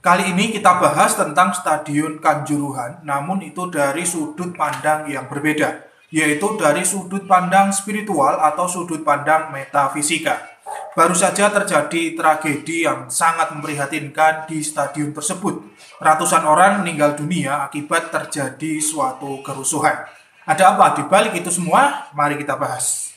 Kali ini kita bahas tentang Stadion Kanjuruhan, namun itu dari sudut pandang yang berbeda, yaitu dari sudut pandang spiritual atau sudut pandang metafisika. Baru saja terjadi tragedi yang sangat memprihatinkan di stadion tersebut. Ratusan orang meninggal dunia akibat terjadi suatu kerusuhan. Ada apa di balik itu semua? Mari kita bahas.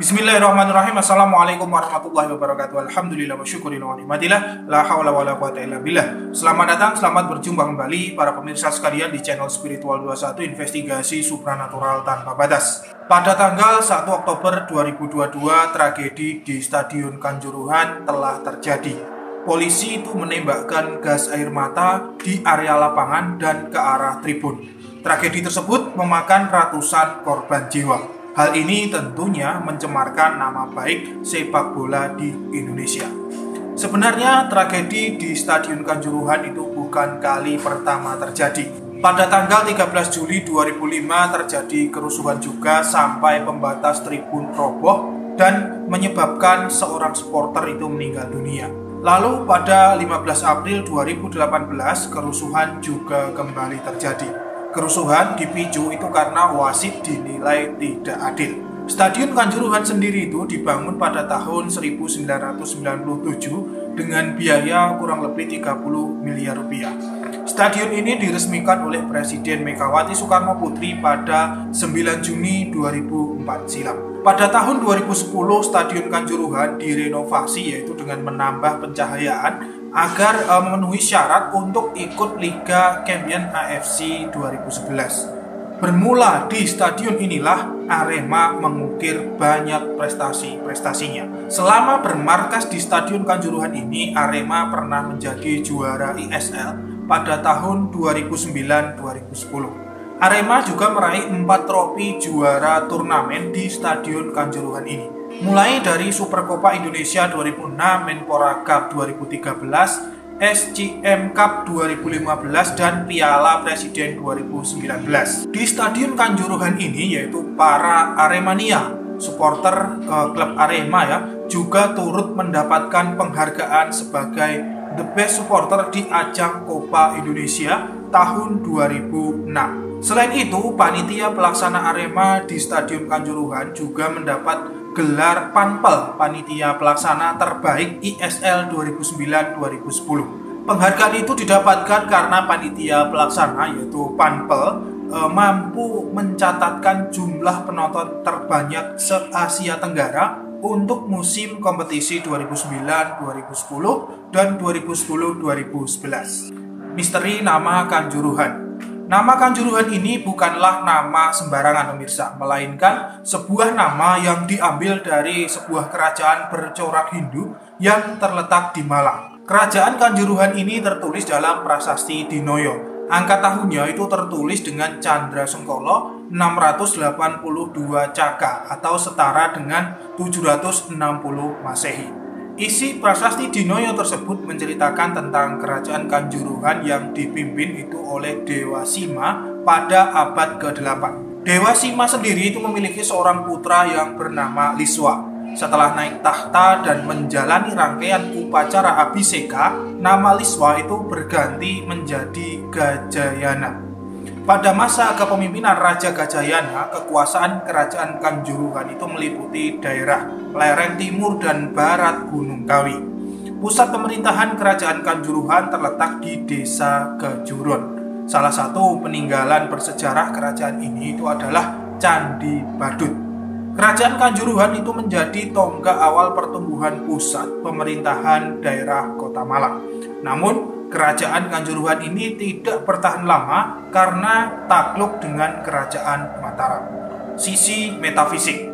Bismillahirrahmanirrahim. Assalamualaikum warahmatullahi wabarakatuh. Alhamdulillah wa syukurin wa ni'matillah. La hawla wa la quwata illa billah. Selamat datang, selamat berjumpa kembali para pemirsa sekalian di channel Spiritual 21 Investigasi Supranatural Tanpa Batas. Pada tanggal 1 Oktober 2022, tragedi di Stadion Kanjuruhan telah terjadi. Polisi itu menembakkan gas air mata di area lapangan dan ke arah tribun. Tragedi tersebut memakan ratusan korban jiwa. Hal ini tentunya mencemarkan nama baik sepak bola di Indonesia. Sebenarnya tragedi di Stadion Kanjuruhan itu bukan kali pertama terjadi. Pada tanggal 13 Juli 2005 terjadi kerusuhan juga sampai pembatas tribun roboh dan menyebabkan seorang supporter itu meninggal dunia. Lalu pada 15 April 2018 kerusuhan juga kembali terjadi. Kerusuhan dipicu itu karena wasit dinilai tidak adil. Stadion Kanjuruhan sendiri itu dibangun pada tahun 1997 dengan biaya kurang lebih 30 miliar rupiah. Stadion ini diresmikan oleh Presiden Megawati Soekarno Putri pada 9 Juni 2004 silam. Pada tahun 2010, Stadion Kanjuruhan direnovasi yaitu dengan menambah pencahayaan agar memenuhi syarat untuk ikut Liga Champions AFC 2011. Bermula di stadion inilah Arema mengukir banyak prestasinya. Selama bermarkas di Stadion Kanjuruhan ini, Arema pernah menjadi juara ISL pada tahun 2009-2010. Arema juga meraih 4 trofi juara turnamen di Stadion Kanjuruhan ini. Mulai dari Supercopa Indonesia 2006, Menpora Cup 2013, SCM Cup 2015, dan Piala Presiden 2019. Di Stadion Kanjuruhan ini yaitu para Aremania, supporter klub Arema ya, juga turut mendapatkan penghargaan sebagai The Best Supporter di ajang Copa Indonesia tahun 2006. Selain itu, panitia pelaksana Arema di Stadion Kanjuruhan juga mendapat gelar Panpel Panitia Pelaksana Terbaik ISL 2009-2010. Penghargaan itu didapatkan karena panitia pelaksana yaitu Panpel mampu mencatatkan jumlah penonton terbanyak se-Asia Tenggara untuk musim kompetisi 2009-2010 dan 2010-2011. Misteri nama Kanjuruhan. Nama Kanjuruhan ini bukanlah nama sembarangan pemirsa, melainkan sebuah nama yang diambil dari sebuah kerajaan bercorak Hindu yang terletak di Malang. Kerajaan Kanjuruhan ini tertulis dalam prasasti Dinoyo. Angka tahunnya itu tertulis dengan Candra Sengkolo 682 Caka atau setara dengan 760 Masehi. Isi prasasti Dinoyo tersebut menceritakan tentang kerajaan Kanjuruhan yang dipimpin itu oleh Dewa Sima pada abad ke-8. Dewa Sima sendiri itu memiliki seorang putra yang bernama Liswa. Setelah naik tahta dan menjalani rangkaian upacara Abhiseka, nama Liswa itu berganti menjadi Gajayana. Pada masa kepemimpinan Raja Gajayana, kekuasaan kerajaan Kanjuruhan itu meliputi daerah lereng timur dan barat Gunung Kawi. Pusat pemerintahan kerajaan Kanjuruhan terletak di Desa Kejurun. Salah satu peninggalan bersejarah kerajaan ini itu adalah Candi Badut. Kerajaan Kanjuruhan itu menjadi tonggak awal pertumbuhan pusat pemerintahan daerah Kota Malang. Namun, Kerajaan Kanjuruhan ini tidak bertahan lama karena takluk dengan Kerajaan Mataram. Sisi metafisik.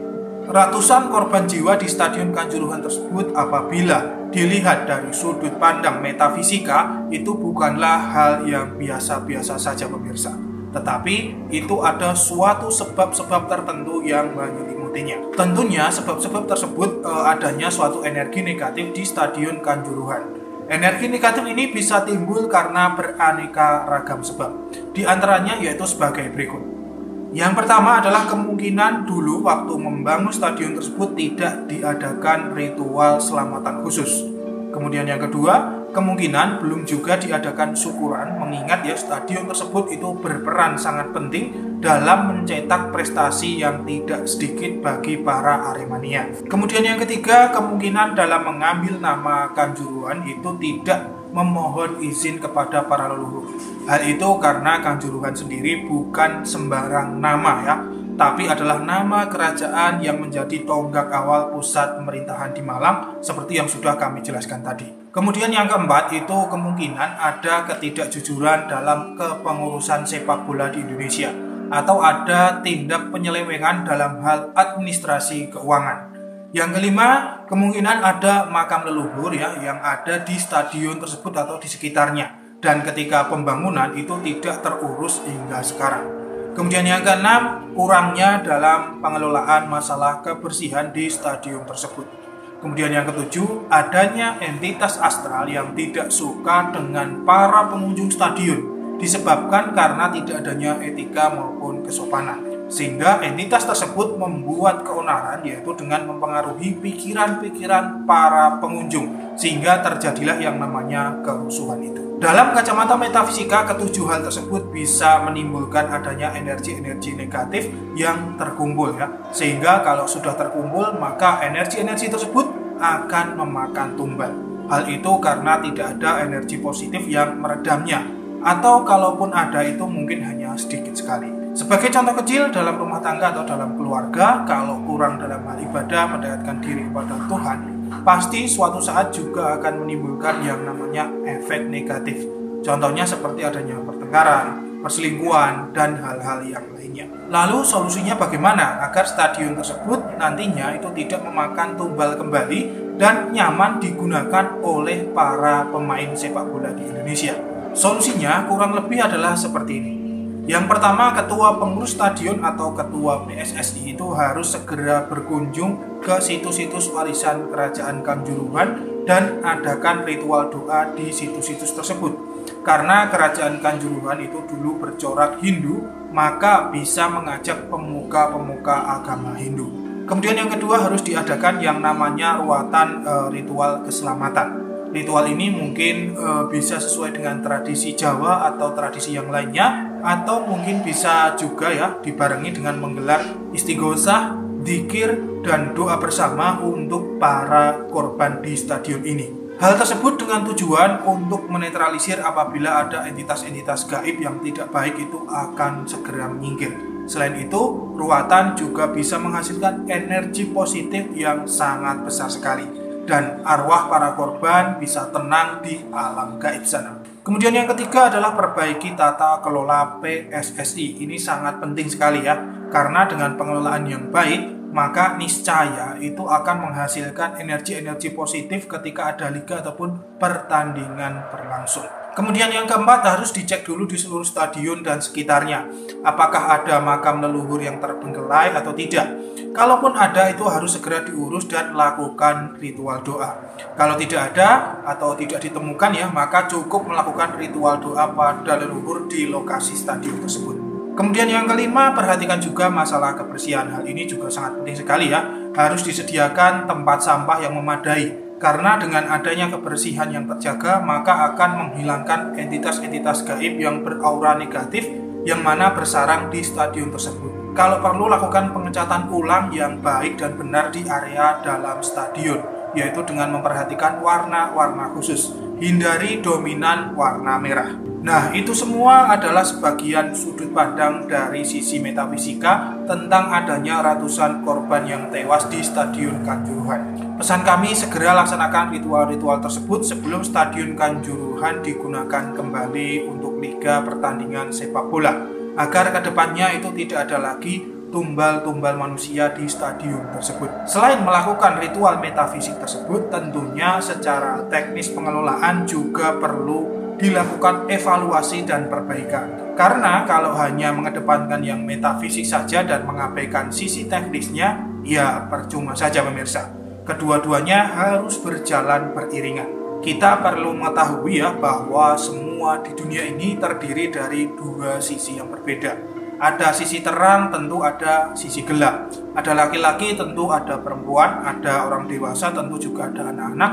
Ratusan korban jiwa di Stadion Kanjuruhan tersebut apabila dilihat dari sudut pandang metafisika itu bukanlah hal yang biasa-biasa saja pemirsa. Tetapi itu ada suatu sebab-sebab tertentu yang menyelimutinya. Tentunya sebab-sebab tersebut adanya suatu energi negatif di Stadion Kanjuruhan. Energi negatif ini bisa timbul karena beraneka ragam sebab. Di antaranya yaitu sebagai berikut. Yang pertama adalah kemungkinan dulu waktu membangun stadion tersebut tidak diadakan ritual selamatan khusus. Kemudian yang kedua, kemungkinan belum juga diadakan syukuran, mengingat ya stadion tersebut itu berperan sangat penting dalam mencetak prestasi yang tidak sedikit bagi para Aremania. Kemudian yang ketiga, kemungkinan dalam mengambil nama Kanjuruhan itu tidak memohon izin kepada para leluhur. Hal itu karena Kanjuruhan sendiri bukan sembarang nama ya, tapi adalah nama kerajaan yang menjadi tonggak awal pusat pemerintahan di Malang seperti yang sudah kami jelaskan tadi. Kemudian yang keempat itu kemungkinan ada ketidakjujuran dalam kepengurusan sepak bola di Indonesia atau ada tindak penyelewengan dalam hal administrasi keuangan. Yang kelima, kemungkinan ada makam leluhur ya yang ada di stadion tersebut atau di sekitarnya dan ketika pembangunan itu tidak terurus hingga sekarang. Kemudian yang keenam, kurangnya dalam pengelolaan masalah kebersihan di stadion tersebut. Kemudian yang ketujuh, adanya entitas astral yang tidak suka dengan para pengunjung stadion disebabkan karena tidak adanya etika maupun kesopanan. Sehingga entitas tersebut membuat keonaran yaitu dengan mempengaruhi pikiran-pikiran para pengunjung sehingga terjadilah yang namanya kerusuhan itu. Dalam kacamata metafisika, ketujuh hal tersebut bisa menimbulkan adanya energi-energi negatif yang terkumpul ya. Sehingga kalau sudah terkumpul maka energi-energi tersebut akan memakan tumbal. Hal itu karena tidak ada energi positif yang meredamnya atau kalaupun ada itu mungkin hanya sedikit sekali. Sebagai contoh kecil dalam rumah tangga atau dalam keluarga, kalau kurang dalam hal ibadah mendekatkan diri kepada Tuhan, pasti suatu saat juga akan menimbulkan yang namanya efek negatif. Contohnya seperti adanya pertengkaran, perselingkuhan, dan hal-hal yang lainnya. Lalu solusinya bagaimana agar stadion tersebut nantinya itu tidak memakan tumbal kembali dan nyaman digunakan oleh para pemain sepak bola di Indonesia? Solusinya kurang lebih adalah seperti ini. Yang pertama, ketua pengurus stadion atau ketua PSSI itu harus segera berkunjung ke situs-situs warisan kerajaan Kanjuruhan dan adakan ritual doa di situs-situs tersebut. Karena kerajaan Kanjuruhan itu dulu bercorak Hindu, maka bisa mengajak pemuka-pemuka agama Hindu. Kemudian yang kedua harus diadakan yang namanya ruatan ritual keselamatan. Ritual ini mungkin bisa sesuai dengan tradisi Jawa atau tradisi yang lainnya, atau mungkin bisa juga ya dibarengi dengan menggelar istighosah, dzikir, dan doa bersama untuk para korban di stadion ini. Hal tersebut dengan tujuan untuk menetralisir apabila ada entitas-entitas gaib yang tidak baik itu akan segera menyingkir. Selain itu, ruatan juga bisa menghasilkan energi positif yang sangat besar sekali. Dan arwah para korban bisa tenang di alam gaib sana. Kemudian yang ketiga adalah perbaiki tata kelola PSSI. Ini sangat penting sekali ya, karena dengan pengelolaan yang baik, maka niscaya itu akan menghasilkan energi-energi positif ketika ada liga ataupun pertandingan berlangsung. Kemudian yang keempat harus dicek dulu di seluruh stadion dan sekitarnya. Apakah ada makam leluhur yang terbengkelai atau tidak? Kalaupun ada itu harus segera diurus dan lakukan ritual doa. Kalau tidak ada atau tidak ditemukan ya, maka cukup melakukan ritual doa pada leluhur di lokasi stadion tersebut. Kemudian yang kelima, perhatikan juga masalah kebersihan. Hal ini juga sangat penting sekali ya. Harus disediakan tempat sampah yang memadai. Karena dengan adanya kebersihan yang terjaga, maka akan menghilangkan entitas-entitas gaib yang beraura negatif yang mana bersarang di stadion tersebut. Kalau perlu, lakukan pengecatan ulang yang baik dan benar di area dalam stadion, yaitu dengan memperhatikan warna-warna khusus. Hindari dominan warna merah. Nah, itu semua adalah sebagian sudut pandang dari sisi metafisika tentang adanya ratusan korban yang tewas di Stadion Kanjuruhan. Pesan kami, segera laksanakan ritual-ritual tersebut sebelum Stadion Kanjuruhan digunakan kembali untuk liga pertandingan sepak bola, agar kedepannya itu tidak ada lagi tumbal-tumbal manusia di stadion tersebut. Selain melakukan ritual metafisik tersebut, tentunya secara teknis pengelolaan juga perlu dilakukan evaluasi dan perbaikan. Karena kalau hanya mengedepankan yang metafisik saja dan mengabaikan sisi teknisnya, ya percuma saja pemirsa. Kedua-duanya harus berjalan beriringan. Kita perlu mengetahui ya bahwa semua di dunia ini terdiri dari dua sisi yang berbeda. Ada sisi terang, tentu ada sisi gelap. Ada laki-laki, tentu ada perempuan. Ada orang dewasa, tentu juga ada anak-anak.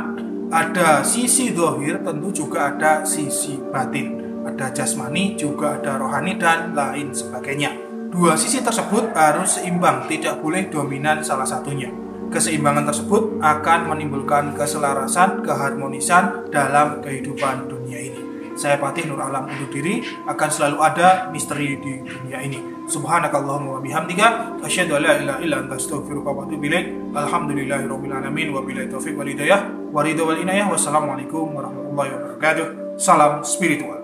Ada sisi zahir, tentu juga ada sisi batin. Ada jasmani, juga ada rohani, dan lain sebagainya. Dua sisi tersebut harus seimbang, tidak boleh dominan salah satunya. Keseimbangan tersebut akan menimbulkan keselarasan, keharmonisan dalam kehidupan dunia ini. Saya Patih Nur Alam undur diri, akan selalu ada misteri di dunia ini. Subhanakallahumma wa bihamdika asyhadu an la ilaha illa anta astaghfiruka wa atubu ilaik. Alhamdulillahirabbil alamin wa billahi taufiq wal hidayah wa ridha wal inayah. Wassalamualaikum warahmatullahi wabarakatuh. Salam spiritual.